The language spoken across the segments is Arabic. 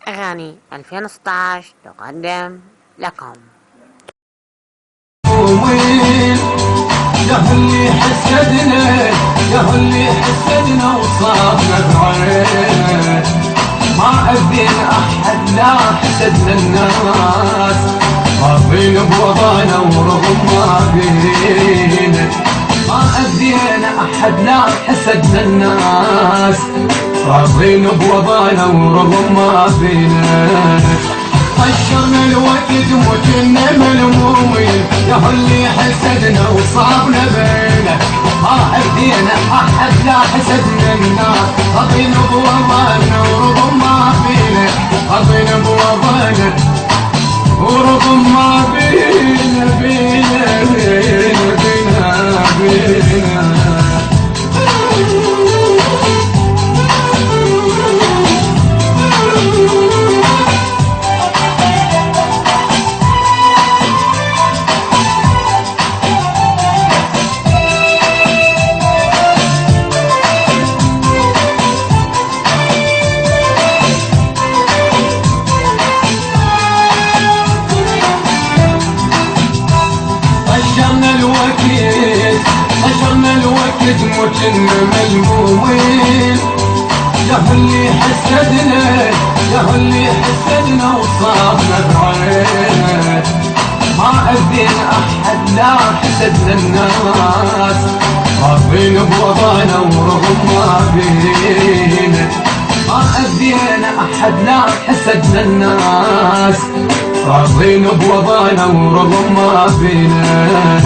أغاني 2016 تقدم لكم. يا اللي حسدنا يا اللي حسدنا وصابنا بعين، ما أذين أحد لا حسدنا الناس، راضين بوضعنا ورغم ما فينا، ما أذين أحد لا حسدنا الناس، راضين بوضعنا ورغم ما فينا. قشرنا الوقت وكنا ملمومين، يا اللي حسدنا وصابنا بينا، ما أذينا أحد لا حسدنا الناس، راضين بوضعنا ورغم ما فينا، راضين بوضعنا ورغم ما بينا بينا بينا بينا بينا. قشرنا الوقت وكنا ملمومين، يا اللي حسدنا يا اللي حسدنا وصابنا بعين، ما أذين أحد لا حسدنا الناس، راضين بوضعنا ورغم ما فينا، ما أذين أحد لا حسدنا الناس، راضين بوضعنا ورغم ما فينا.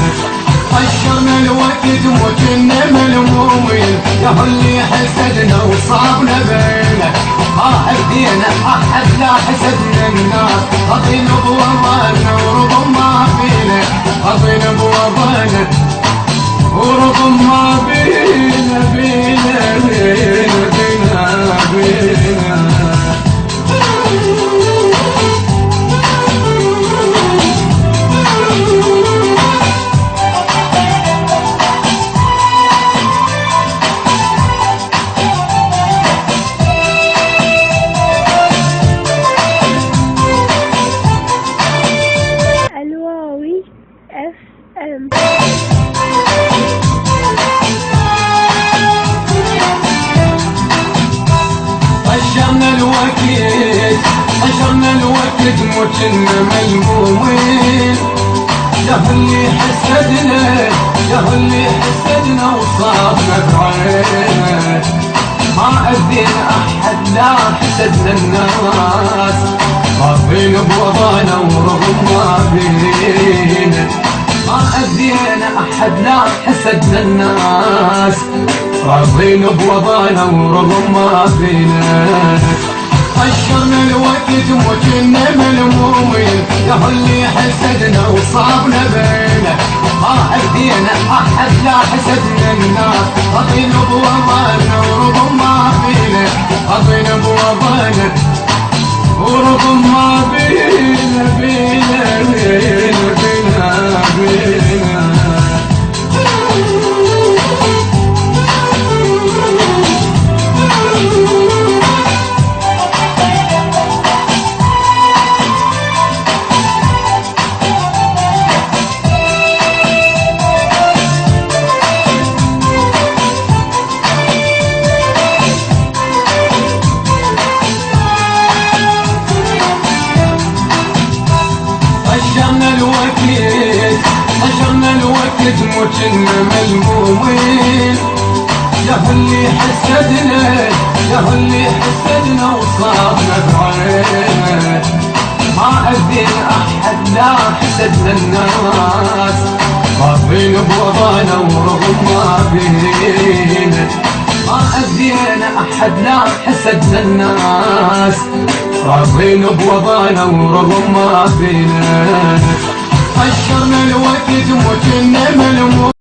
قشرنا الوقت وكنا ملمومين، يا اللي حسدنا وصابنا بينا، ما أذينا أحد لا حسدنا الناس، راضين بوضعنا ورغم ما فينا، راضين بوضعنا ورغم ما بينا بينا بينا بينا بينا. قشرنا الوقت وكنا ملمومين، يا اللي حسدنا يا اللي حسدنا وصابنا بعين، ما أذين أحد لا حسدنا الناس، راضين بوضعنا ورغم ما فينا، ما أذين أحد لا حسدنا الناس، راضين بوضعنا ورغم ما فينا. قشرنا الوقت وكنا ملمومين، يا اللي حسدنا وصابنا بينا، ما أذينا أحد لا حسدنا الناس، راضين بوضعنا ورغم ما فينا، راضين بوضعنا ورغم ما بينا بينا بينا بينا بينا. قشرنا الوقت وكنا ملمومين، يا اللي حسدنا يا اللي حسدنا وصابنا بعين، ما أذين أحد لا حسدنا الناس، راضين بوضعنا ورغم ما فينا، ما أذين أحد لا حسدنا الناس، راضين بوضعنا ورغم ما فينا. قشرنا الوقت وكنا ملمومين.